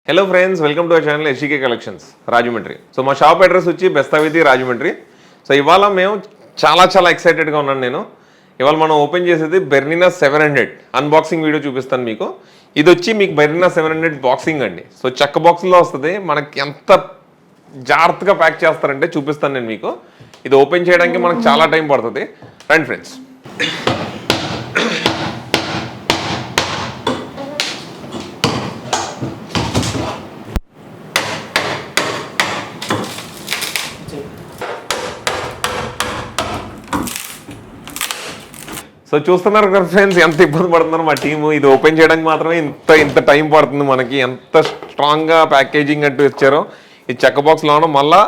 Hello friends, welcome to our channel SGK Collections, Rajamahendravaram. So my shop address వచ్చి Besta veedi Rajamahendravaram. So ఇవాళ మేము చాలా ఎక్సైటెడ్గా ఉన్నాను నేను. ఇవాళ మనం ఓపెన్ చేసేది Bernina 700 అన్బాక్సింగ్ వీడియో చూపిస్తాను మీకు. ఇది వచ్చి మీకు Bernina 700 బాక్సింగ్ అండి. సో చెక్క బాక్స్లో వస్తుంది. మనకి ఎంత జాగ్రత్తగా ప్యాక్ చేస్తారంటే చూపిస్తాను నేను మీకు. ఇది ఓపెన్ చేయడానికి మనకు చాలా టైం పడుతుంది. రండి ఫ్రెండ్స్. సో చూస్తున్నారు కదా ఫ్రెండ్స్, ఎంత ఇబ్బంది పడుతున్నారు మా టీము. ఇది ఓపెన్ చేయడానికి మాత్రమే ఇంత టైం పడుతుంది మనకి. ఎంత స్ట్రాంగ్గా ప్యాకేజింగ్ అంటూ ఇచ్చారో. ఈ చెక్క బాక్స్లోనూ మళ్ళా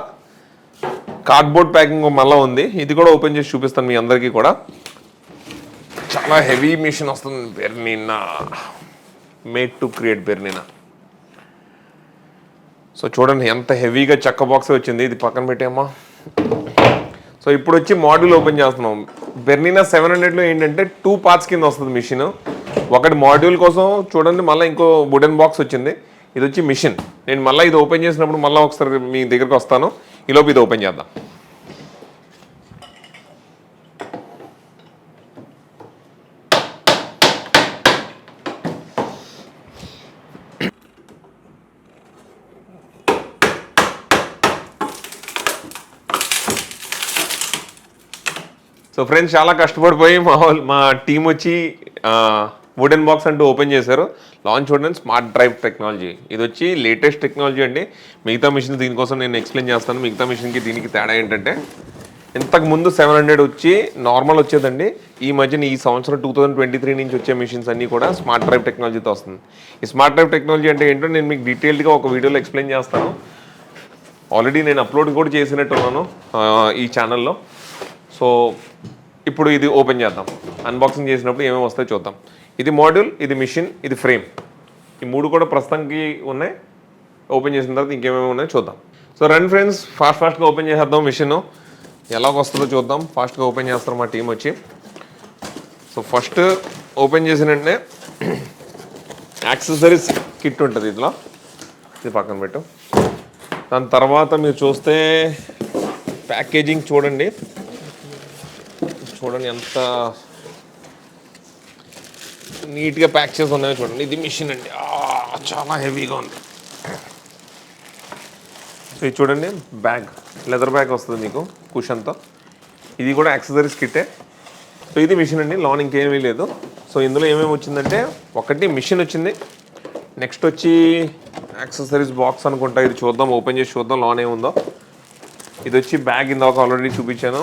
కార్డ్బోర్డ్ ప్యాకింగ్ మళ్ళీ ఉంది. ఇది కూడా ఓపెన్ చేసి చూపిస్తాను మీ అందరికీ కూడా. చాలా హెవీ మిషన్ వస్తుంది. బెర్నినా మేడ్ టు క్రియేట్ బెర్నినా. సో చూడండి ఎంత హెవీగా చెక్క బాక్స్ వచ్చింది. ఇది పక్కన పెట్టామా. సో ఇప్పుడు వచ్చి మోడ్యూల్ ఓపెన్ చేస్తున్నాం. బెర్నినా 700లో ఏంటంటే 2 పార్ట్స్ కింద వస్తుంది మిషన్. ఒకటి మాడ్యూల్ కోసం చూడండి, మళ్ళీ ఇంకో వుడెన్ బాక్స్ వచ్చింది. ఇది వచ్చి మిషన్. నేను మళ్ళీ ఇది ఓపెన్ చేసినప్పుడు మళ్ళీ ఒకసారి మీ దగ్గరికి వస్తాను. ఈలోపు ఇది ఓపెన్ చేద్దాం. సో ఫ్రెండ్స్, చాలా కష్టపడిపోయి మా టీం వచ్చి వుడెన్ బాక్స్ అంటూ ఓపెన్ చేశారు. లాంచ్ చూడండి, స్మార్ట్ డ్రైవ్ టెక్నాలజీ. ఇది వచ్చి లేటెస్ట్ టెక్నాలజీ అండి. మిగతా మిషన్ దీనికోసం నేను ఎక్స్ప్లెయిన్ చేస్తాను. మిగతా మిషన్కి దీనికి తేడా ఏంటంటే, ఇంతకుముందు 700 వచ్చి నార్మల్ వచ్చేదండి. ఈ మధ్యన ఈ సంవత్సరం 2023 నుంచి వచ్చే మిషన్స్ అన్నీ కూడా స్మార్ట్ డ్రైవ్ టెక్నాలజీతో వస్తుంది. ఈ స్మార్ట్ డ్రైవ్ టెక్నాలజీ అంటే ఏంటో నేను మీకు డీటెయిల్డ్గా ఒక వీడియోలో ఎక్స్ప్లెయిన్ చేస్తాను. ఆల్రెడీ నేను అప్లోడ్ కూడా చేసినట్టున్నాను ఈ ఛానల్లో. సో ఇప్పుడు ఇది ఓపెన్ చేద్దాం. అన్బాక్సింగ్ చేసినప్పుడు ఏమేమి వస్తాయో చూద్దాం. ఇది మాడ్యూల్, ఇది మిషన్, ఇది ఫ్రేమ్. ఈ మూడు కూడా ప్రస్తుతానికి ఉన్నాయి. ఓపెన్ చేసిన తర్వాత ఇంకేమేమి ఉన్నాయో చూద్దాం. సో రండి ఫ్రెండ్స్, ఫాస్ట్గా ఓపెన్ చేసేద్దాం. మిషన్ ఎలాగ వస్తుందో చూద్దాం. ఫాస్ట్గా ఓపెన్ చేస్తారు మా టీం వచ్చి. సో ఫస్ట్ ఓపెన్ చేసిన వెంటనే యాక్సెసరీస్ కిట్ ఉంటుంది. ఇట్లా ఇది పక్కన పెట్టు. దాని తర్వాత మీరు చూస్తే ప్యాకేజింగ్ చూడండి ఎంత నీట్గా ప్యాక్ చేసి ఉన్నాయో చూడండి. ఇది మిషన్ అండి, చాలా హెవీగా ఉంది. సో ఇది చూడండి, బ్యాగ్, లెదర్ బ్యాగ్ వస్తుంది మీకు కుషన్తో. ఇది కూడా యాక్సెసరీస్ కిట్టే. సో ఇది మిషన్ అండి, లోన్ ఇంకేమీ లేదు. సో ఇందులో ఏమేమి వచ్చిందంటే, ఒకటి మిషన్ వచ్చింది. నెక్స్ట్ వచ్చి యాక్సెసరీస్ బాక్స్ అనుకుంటా. ఇది చూద్దాం, ఓపెన్ చేసి చూద్దాం లోన్ ఏముందో. ఇది వచ్చి బ్యాగ్, ఇందాక ఆల్రెడీ చూపించాను.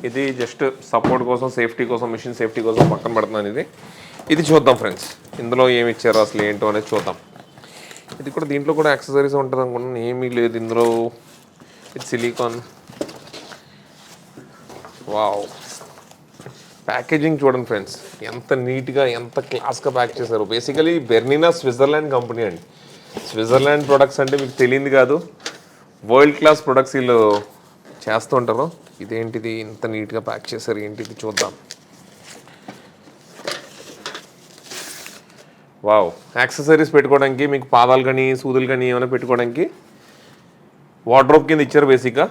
ఇది జస్ట్ సపోర్ట్ కోసం, సేఫ్టీ కోసం, మిషన్ సేఫ్టీ కోసం పక్కన పెడుతున్నాను. ఇది చూద్దాం ఫ్రెండ్స్, ఇందులో ఏమి ఇచ్చారో అసలు ఏంటో అనేది చూద్దాం. ఇది కూడా దీంట్లో కూడా యాక్సెసరీస్ ఉంటుంది అనుకుంటున్నాను. ఏమీ లేదు ఇందులో. ఇది సిలికాన్. వావ్, ప్యాకేజింగ్ చూడండి ఫ్రెండ్స్, ఎంత నీట్గా ఎంత క్లాస్గా ప్యాక్ చేశారు. బేసికలీ బెర్నినా స్విట్జర్లాండ్ కంపెనీ అండి. స్విట్జర్లాండ్ ప్రొడక్ట్స్ అంటే మీకు తెలియదు కాదు, వరల్డ్ క్లాస్ ప్రొడక్ట్స్ వీళ్ళు చేస్తూ ఉంటారు. ఇదేంటిది ఇంత నీట్గా ప్యాక్ చేశారు, ఏంటిది చూద్దాం. వావ్, యాక్సెసరీస్ పెట్టుకోవడానికి మీకు పాదాలు కానీ సూదులు కానీ ఏమైనా పెట్టుకోవడానికి వార్డ్రోబ్ కింద ఇచ్చారు. బేసిక్గా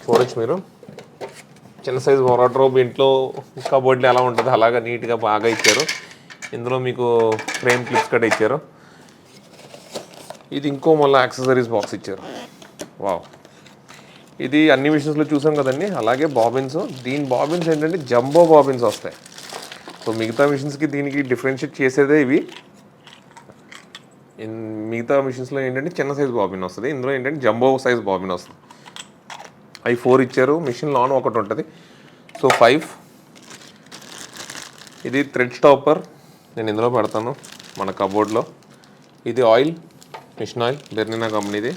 చూడొచ్చు మీరు, చిన్న సైజు వార్డ్రోబ్ ఇంట్లో కబోర్డ్లో ఎలా ఉంటుంది అలాగా నీట్గా బాగా ఇచ్చారు. ఇందులో మీకు ఫ్రేమ్ క్లిప్స్ కూడా ఇచ్చారు. ఇది ఇంకో మళ్ళీ యాక్సెసరీస్ బాక్స్ ఇచ్చారు. వావ్, ఇది అన్ని మిషన్స్లో చూసాం కదండి. అలాగే బాబిన్స్, దీని బాబిన్స్ ఏంటంటే జంబో బాబిన్స్ వస్తాయి. సో మిగతా మిషన్స్కి దీనికి డిఫరెన్షియేట్ చేసేదే ఇవి. మిగతా మిషన్స్లో ఏంటంటే చిన్న సైజ్ బాబిన్ వస్తుంది, ఇందులో ఏంటంటే జంబో సైజ్ బాబిన్ వస్తుంది. అవి 4 ఇచ్చారు. మిషన్ లాన్ ఒకటి ఉంటుంది. సో 5. ఇది థ్రెడ్ స్టాపర్, నేను ఇందులో పెడతాను మన కబోర్డ్లో. ఇది ఆయిల్, మిషన్ ఆయిల్, బెర్నినా కంపెనీది.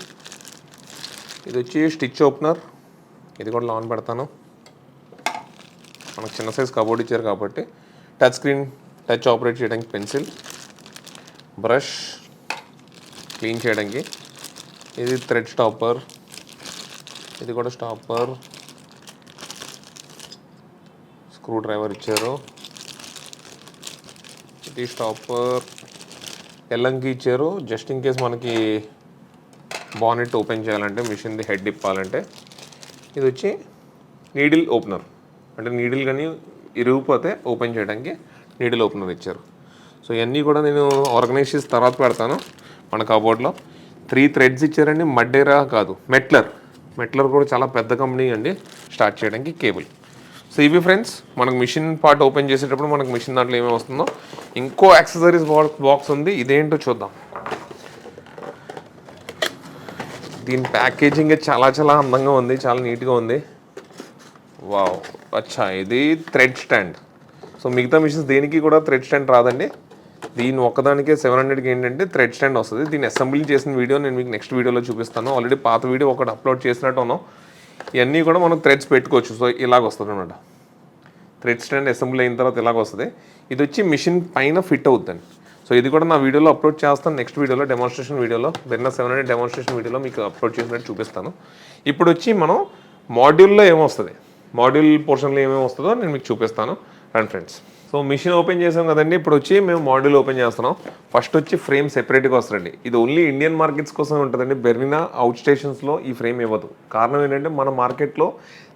ఇది వచ్చి స్టిచ్ ఓపెనర్, ఇది కూడా లాన్ పెడతాను. మనకు చిన్న సైజ్ కబోర్డ్ ఇచ్చారు కాబట్టి. టచ్ స్క్రీన్, టచ్ ఆపరేట్ చేయడానికి పెన్సిల్, బ్రష్ క్లీన్ చేయడానికి. ఇది థ్రెడ్ స్టాపర్, ఇది కూడా స్టాపర్. స్క్రూ డ్రైవర్ ఇచ్చారు. ఇది స్టాపర్, ఎల్లంకి ఇచ్చారు జస్ట్ ఇన్ కేస్ మనకి బానెట్ ఓపెన్ చేయాలంటే మిషన్ది హెడ్ ఇప్పాలంటే ఇది వచ్చి నీడిల్ ఓపెనర్, అంటే నీడిల్ కానీ ఇరిగిపోతే ఓపెన్ చేయడానికి నీడిల్ ఓపెనర్ ఇచ్చారు. సో ఇవన్నీ కూడా నేను ఆర్గనైజ్ చేసి తర్వాత పెడతాను మన కబోర్డ్లో. 3 థ్రెడ్స్ ఇచ్చారండి. మడ్డేరా కాదు, మెట్లర్ కూడా చాలా పెద్ద కంపెనీ అండి స్టార్ట్ చేయడానికి. కేబుల్. సో ఇవి ఫ్రెండ్స్ మనకు మిషన్ పార్ట్ ఓపెన్ చేసేటప్పుడు మనకు మిషన్ దాంట్లో ఏమేమి వస్తుందో. ఇంకో యాక్సెసరీస్ బాక్స్ ఉంది, ఇదేంటో చూద్దాం. దీని ప్యాకేజింగ్ చాలా చాలా అందంగా ఉంది, చాలా నీట్గా ఉంది. వావ్, అచ్చా, ఇది థ్రెడ్ స్టాండ్. సో మిగతా మిషన్స్ దేనికి కూడా థ్రెడ్ స్టాండ్ రాదండి. దీని ఒక్కదానికే 700కి ఏంటంటే థ్రెడ్ స్టాండ్ వస్తుంది. దీన్ని అసెంబ్లీ చేసిన వీడియో నేను మీకు నెక్స్ట్ వీడియోలో చూపిస్తాను. ఆల్రెడీ పాత వీడియో ఒకటి అప్లోడ్ చేసినట్టు ఉన్నాం. ఇవన్నీ కూడా మనం థ్రెడ్స్ పెట్టుకోవచ్చు. సో ఇలాగ వస్తుంది అనమాట. థ్రెడ్ స్టాండ్ అసెంబ్లీ అయిన తర్వాత ఇలాగ వస్తుంది. ఇది వచ్చి మిషన్ పైన ఫిట్ అవుతుందండి. సో ఇది కూడా నా వీడియోలో అప్లోడ్ చేస్తాను. నెక్స్ట్ వీడియోలో డెమాన్స్ట్రేషన్ వీడియోలో, బెర్నా 700 డెమాన్స్ట్రేషన్ వీడియోలో మీకు అప్లోడ్ చేసినట్టు చూపిస్తాను. ఇప్పుడు వచ్చి మనం మాడ్యూల్లో ఏమొస్తుంది, మాడ్యూల్ పోర్షన్లో ఏమేమి వస్తుందో నేను మీకు చూపిస్తాను. రండి ఫ్రెండ్స్. సో మిషన్ ఓపెన్ చేసాం కదండి. ఇప్పుడు వచ్చి మేము మాడ్యూల్ ఓపెన్ చేస్తున్నాం. ఫస్ట్ వచ్చి ఫ్రేమ్ సెపరేట్గా వస్తుందండి. ఇది ఓన్లీ ఇండియన్ మార్కెట్స్ కోసం ఉంటుందండి. బెర్నినా అవుట్ స్టేషన్స్లో ఈ ఫ్రేమ్ ఇవ్వదు. కారణం ఏంటంటే మన మార్కెట్లో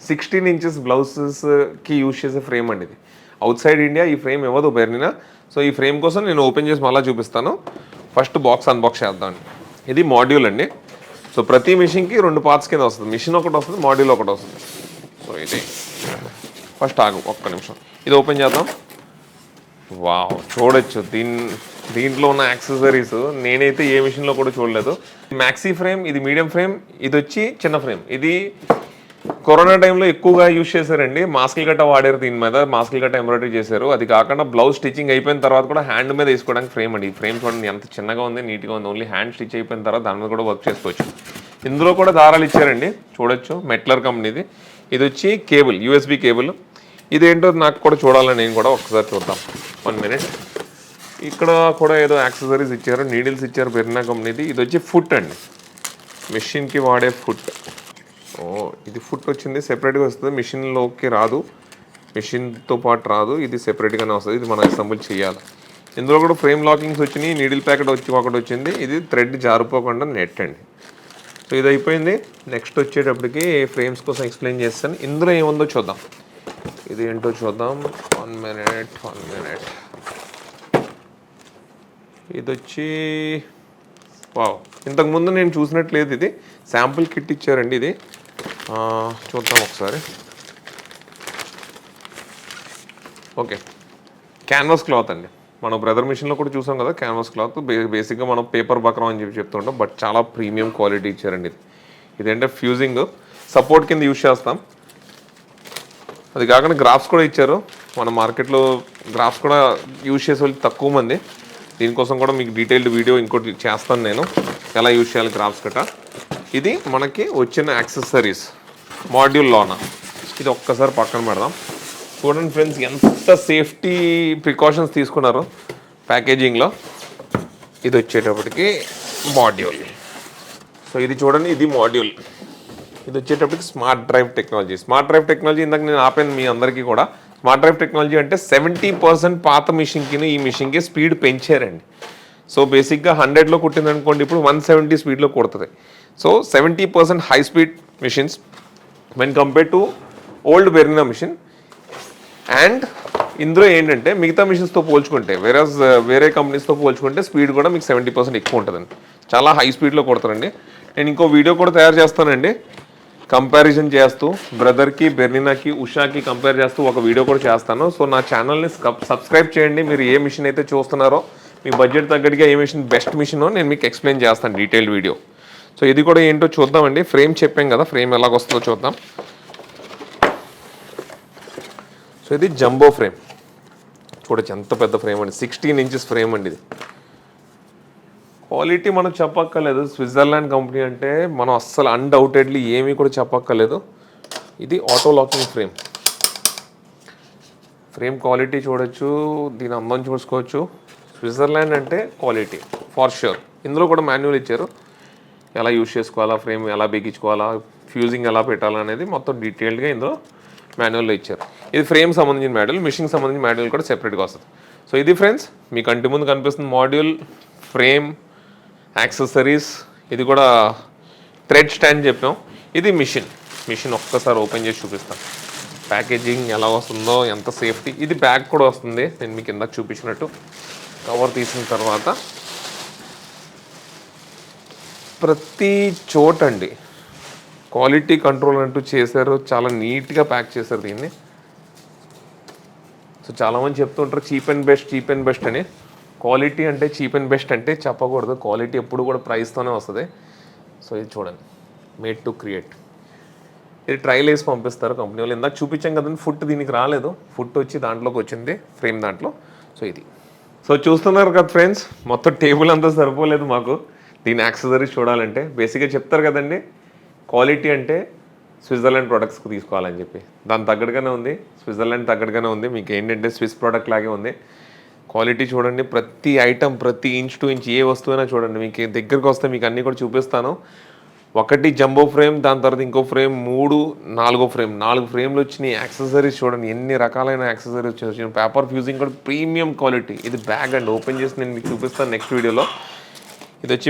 16 ఇంచెస్ బ్లౌజెస్కి యూజ్ చేసే ఫ్రేమ్ అండి ఇది. అవుట్ సైడ్ ఇండియా ఈ ఫ్రేమ్ ఇవ్వదు బెర్నినా. సో ఈ ఫ్రేమ్ కోసం నేను ఓపెన్ చేసి మళ్ళీ చూపిస్తాను. ఫస్ట్ బాక్స్ అన్బాక్స్ చేద్దామండి. ఇది మాడ్యూల్ అండి. సో ప్రతి మిషన్కి 2 పార్ట్స్ కింద వస్తుంది. మిషన్ ఒకటి వస్తుంది, మాడ్యూల్ ఒకటి వస్తుంది. సో ఇది ఫస్ట్ ఆగు ఒక్క నిమిషం, ఇది ఓపెన్ చేద్దాం. వావ్, చూడొచ్చు దీంట్లో ఉన్న యాక్సెసరీస్ నేనైతే ఏ మిషన్లో కూడా చూడలేదు. మ్యాక్సీ ఫ్రేమ్, ఇది మీడియం ఫ్రేమ్, ఇది వచ్చి చిన్న ఫ్రేమ్. ఇది కరోనా టైంలో ఎక్కువగా యూజ్ చేశారండి. మాస్కులు గట్ట వాడారు, దీని మీద మాస్కులు గట్ట ఎంబ్రాయిడరీ చేశారు. అది కాకుండా బ్లౌజ్ స్టిచ్చింగ్ అయిపోయిన తర్వాత కూడా హ్యాండ్ మీద వేసుకోవడానికి ఫ్రేమ్ అండి. ఈ ఫ్రేమ్ చూడండి ఎంత చిన్నగా ఉంది, నీట్గా ఉంది. ఓన్లీ హ్యాండ్ స్టిచ్ అయిపోయిన తర్వాత దాని మీద కూడా వర్క్ చేసుకోవచ్చు. ఇందులో కూడా దారాలు ఇచ్చారండి, చూడొచ్చు. మెట్లర్ కంపెనీది. ఇది వచ్చి కేబుల్, యూఎస్బి కేబుల్. ఇదేంటో నాకు కూడా చూడాలని నేను కూడా ఒకసారి చూద్దాం. 1 మినిట్. ఇక్కడ కూడా ఏదో యాక్సెసరీస్ ఇచ్చారు, నీడిల్స్ ఇచ్చారు బెర్నా కంపెనీది. ఇది వచ్చి ఫుట్ అండి, మిషన్కి వాడే ఫుట్. ఓ, ఇది ఫుట్ వచ్చింది, సెపరేట్గా వస్తుంది, మిషన్లోకి రాదు, మిషన్తో పాటు రాదు, ఇది సెపరేట్గానే వస్తుంది. ఇది మనం అసెంబుల్ చేయాలి. ఇందులో కూడా ఫ్రేమ్ లాకింగ్స్ వచ్చినాయి, నీడిల్ ప్యాకెట్ ఒకటి వచ్చింది. ఇది థ్రెడ్ జారిపోకుండా నెట్ అండి. సో ఇది అయిపోయింది. నెక్స్ట్ వచ్చేటప్పటికి ఫ్రేమ్స్ కోసం ఎక్స్ప్లెయిన్ చేస్తాను. ఇందులో ఏముందో చూద్దాం. ఇది ఏంటో చూద్దాం. 1 మినిట్. ఇది వచ్చి వావ్, ఇంతకుముందు నేను చూసినట్లేదు. ఇది శాంపుల్ కిట్ ఇచ్చారండి. ఇది చూద్దాం ఒకసారి. ఓకే, క్యాన్వాస్ క్లాత్ అండి. మనం బ్రదర్ మిషన్లో కూడా చూసాం కదా క్యాన్వాస్ క్లాత్. బేసిక్గా మనం పేపర్ బక్రం అని చెప్తుంటాం, బట్ చాలా ప్రీమియం క్వాలిటీ ఇచ్చారండి. ఇదేంటే ఫ్యూజింగ్ సపోర్ట్ కింద యూజ్ చేస్తాం. అది కాకుండా గ్రాఫ్స్ కూడా ఇచ్చారు. మన మార్కెట్లో గ్రాఫ్స్ కూడా యూజ్ చేసే వాళ్ళు తక్కువ మంది. దీనికోసం కూడా మీకు డీటెయిల్డ్ వీడియో ఇంకోటి చేస్తాను నేను, ఎలా యూజ్ చేయాలి గ్రాఫ్స్ గట్రా. ఇది మనకి వచ్చిన యాక్సెసరీస్ మాడ్యూల్లోన. ఇది ఒక్కసారి పక్కన పెడదాం. చూడండి ఫ్రెండ్స్, ఎంత సేఫ్టీ ప్రికాషన్స్ తీసుకున్నారు ప్యాకేజింగ్లో. ఇది వచ్చేటప్పటికి మాడ్యూల్. సో ఇది చూడండి, ఇది మాడ్యూల్. ఇది వచ్చేటప్పటికి smart drive technology. Smart drive technology ఇందాక నేను ఆపాను మీ అందరికీ కూడా. స్మార్ట్ డ్రైవ్ టెక్నాలజీ అంటే 70% పాత మిషన్కి ఈ మిషన్కి స్పీడ్ పెంచారండి. సో బేసిక్గా 100లో కుట్టింది అనుకోండి, ఇప్పుడు 170 స్పీడ్లో కుడుతుంది. So 70% high speed machines when compare to old Bernina machine. And ఇందులో ఏంటంటే మిగతా మిషన్స్తో పోల్చుకుంటే, వేరే కంపెనీస్తో పోల్చుకుంటే స్పీడ్ కూడా మీకు 70% ఎక్కువ ఉంటుందండి. చాలా హై స్పీడ్లో కొడతారండి. నేను ఇంకో వీడియో కూడా తయారు చేస్తానండి, కంపారిజన్ చేస్తూ బ్రదర్కి, బెర్నినాకి, ఉషాకి కంపేర్ చేస్తూ ఒక వీడియో కూడా చేస్తాను. సో నా ఛానల్ని సబ్స్క్రైబ్ చేయండి. మీరు ఏ మిషన్ అయితే చూస్తున్నారో, మీ బడ్జెట్ తగ్గట్టుగా ఏ మిషన్ బెస్ట్ మిషనో నేను మీకు ఎక్స్ప్లెయిన్ చేస్తాను డీటెయిల్డ్ వీడియో. సో ఇది కూడా ఏంటో చూద్దామండి. ఫ్రేమ్ చెప్పాం కదా, ఫ్రేమ్ ఎలాగొస్తుందో చూద్దాం. సో ఇది జంబో ఫ్రేమ్, చూడొచ్చు ఎంత పెద్ద ఫ్రేమ్ అండి. 16 ఇంచెస్ ఫ్రేమ్ అండి. ఇది క్వాలిటీ మనం చెప్పక్కర్లేదు. స్విట్జర్లాండ్ కంపెనీ అంటే మనం అస్సలు అన్డౌటెడ్లీ ఏమీ కూడా చెప్పక్కర్లేదు. ఇది auto locking frame. Frame quality చూడొచ్చు, దీని అందం చూసుకోవచ్చు. స్విట్జర్లాండ్ అంటే క్వాలిటీ ఫార్ ష్యూర్. ఇందులో కూడా మాన్యువల్ ఇచ్చారు, ఎలా యూజ్ చేసుకోవాలా, ఫ్రేమ్ ఎలా బిగించుకోవాలా, ఫ్యూజింగ్ ఎలా పెట్టాలా అనేది మొత్తం డీటెయిల్డ్గా ఇందులో మాన్యువల్లో ఇచ్చారు. ఇది ఫ్రేమ్ సంబంధించిన మాడ్యూల్, మిషన్కి సంబంధించిన మాడ్యూల్ కూడా సెపరేట్గా వస్తుంది. సో ఇది ఫ్రెండ్స్ మీ కంటి ముందు కనిపిస్తుంది మాడ్యూల్, ఫ్రేమ్, యాక్సెసరీస్. ఇది కూడా థ్రెడ్ స్టాండ్ చెప్పాం. ఇది మిషన్ ఒక్కసారి ఓపెన్ చేసి చూపిస్తాను. ప్యాకేజింగ్ ఎలా వస్తుందో, ఎంత సేఫ్టీ. ఇది బ్యాగ్ కూడా వస్తుంది, నేను మీకు ఇందాక చూపించినట్టు. కవర్ తీసిన తర్వాత ప్రతి చోట అండి క్వాలిటీ కంట్రోల్ అంటూ చేశారు. చాలా నీట్గా ప్యాక్ చేశారు దీన్ని. సో చాలామంది చెప్తుంటారు చీప్ అండ్ బెస్ట్ అని. క్వాలిటీ అంటే చీప్ అండ్ బెస్ట్ అంటే చెప్పకూడదు. క్వాలిటీ ఎప్పుడు కూడా ప్రైస్తోనే వస్తుంది. సో ఇది చూడండి, మేడ్ టు క్రియేట్. ఇది ట్రైల్ వేసి పంపిస్తారు కంపెనీ వాళ్ళు. ఇందాక చూపించాం కదండి, ఫుట్ దీనికి రాలేదు. ఫుట్ వచ్చి దాంట్లోకి వచ్చింది, ఫ్రేమ్ దాంట్లో. సో ఇది చూస్తున్నారు కదా ఫ్రెండ్స్, మొత్తం టేబుల్ అంతా సరిపోలేదు మాకు దీని యాక్సెసరీస్ చూడాలంటే. బేసిక్గా చెప్తారు కదండి, క్వాలిటీ అంటే స్విట్జర్లాండ్ ప్రొడక్ట్స్కి తీసుకోవాలని చెప్పి. దాని తగ్గట్టుగానే ఉంది, స్విట్జర్లాండ్ తగ్గట్టుగానే ఉంది. మీకు ఏంటంటే స్విస్ ప్రోడక్ట్ లాగే ఉంది. క్వాలిటీ చూడండి, ప్రతి ఐటమ్, ప్రతి ఇంచ్ టు ఇంచ్ ఏ వస్తువైనా చూడండి. మీకు దగ్గరికి వస్తే మీకు అన్నీ కూడా చూపిస్తాను. ఒకటి జంబో ఫ్రేమ్, దాని తర్వాత ఇంకో ఫ్రేమ్, 4 ఫ్రేమ్లు వచ్చినాయి. యాక్సెసరీస్ చూడండి, ఎన్ని రకాలైన యాక్సెసరీస్ వచ్చినాయి. పేపర్ ఫ్యూజింగ్ కూడా ప్రీమియం క్వాలిటీ. ఇది బ్యాగ్ అండి, ఓపెన్ చేసి నేను మీకు చూపిస్తాను నెక్స్ట్ వీడియోలో. ఇది వచ్చి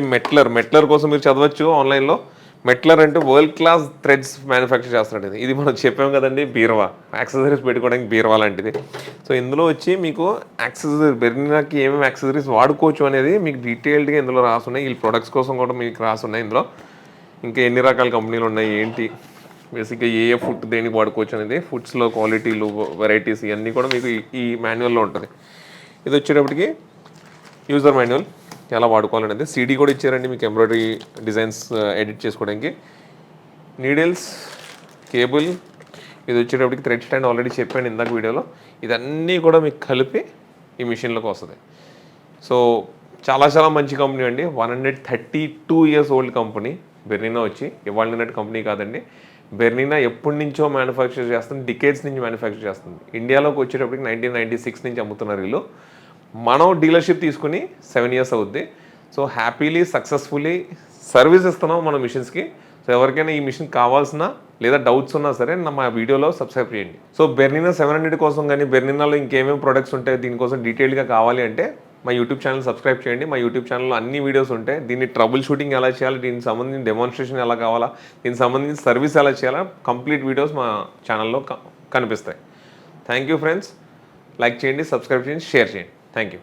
మెట్లర్ కోసం మీరు చదవచ్చు ఆన్లైన్లో. మెట్లర్ అంటే వరల్డ్ క్లాస్ థ్రెడ్స్ మ్యానుఫ్యాక్చర్ చేస్తున్నాడు. ఇది మనం చెప్పాం కదండి, బీరువా, యాక్సెసరీస్ పెట్టుకోవడానికి బీరువా లాంటిది. సో ఇందులో వచ్చి మీకు బెర్నినాకి ఏమేమి యాక్సెసరీస్ వాడుకోవచ్చు అనేది మీకు డీటెయిల్డ్గా ఇందులో రాసున్నాయి. ఈ ప్రొడక్ట్స్ కోసం కూడా మీకు రాసున్నాయి ఇందులో. ఇంకా ఎన్ని రకాల కంపెనీలు ఉన్నాయి ఏంటి, బేసిక్గా ఏ ఫుడ్ దేనికి వాడుకోవచ్చు అనేది, ఫుడ్స్లో క్వాలిటీలు, వెరైటీస్ ఇవన్నీ కూడా మీకు ఈ మాన్యువల్లో ఉంటుంది. ఇది వచ్చేటప్పటికి యూజర్ మాన్యువల్, ఎలా వాడుకోవాలనేది. సీడీ కూడా ఇచ్చారండి మీకు ఎంబ్రాయిడరీ డిజైన్స్ ఎడిట్ చేసుకోవడానికి. Needles, cable. ఇది వచ్చేటప్పటికి థ్రెడ్ స్టాండ్ ఆల్రెడీ చెప్పాను ఇందాక వీడియోలో. ఇదన్నీ కూడా మీకు కలిపి ఈ మిషన్లోకి వస్తుంది. సో చాలా మంచి కంపెనీ అండి. 132 years ఓల్డ్ కంపెనీ బెర్నినా వచ్చి. ఇవాళ నిన్నటి కంపెనీ కాదండి. బెర్నినా ఎప్పటి నుంచో మ్యానుఫ్యాక్చర్ చేస్తుంది, డికేడ్స్ నుంచి మ్యానుఫ్యాక్చర్ చేస్తుంది. ఇండియాలోకి వచ్చేటప్పటికి 1996 నుంచి అమ్ముతున్నారు వీళ్ళు. మనం డీలర్షిప్ తీసుకుని 7 years అవుద్ది. సో హ్యాపీలీ సక్సెస్ఫుల్లీ సర్వీస్ ఇస్తున్నాం మన మిషన్స్కి. సో ఎవరికైనా ఈ మిషన్ కావాల్సిన లేదా డౌట్స్ ఉన్నా సరే మా వీడియోలో సబ్స్క్రైబ్ చేయండి. సో బెర్నినా 700 కోసం కానీ, బెర్నినాలో ఇంకేమేమి ప్రొడక్ట్స్ ఉంటాయి దీనికోసం డీటెయిల్గా కావాలి అంటే మా యూట్యూబ్ ఛానల్ సబ్స్క్రైబ్ చేయండి. మా యూట్యూబ్ ఛానల్లో అన్ని వీడియోస్ ఉంటాయి. దీన్ని ట్రబుల్ షూటింగ్ ఎలా చేయాలి, దీనికి సంబంధించిన డెమాన్స్ట్రేషన్ ఎలా కావాలా, దీనికి సంబంధించిన సర్వీస్ ఎలా చేయాలా, కంప్లీట్ వీడియోస్ మా ఛానల్లో కనిపిస్తాయి. Thank you friends. లైక్ చేయండి, సబ్స్క్రైబ్ చేయండి, షేర్ చేయండి. Thank you.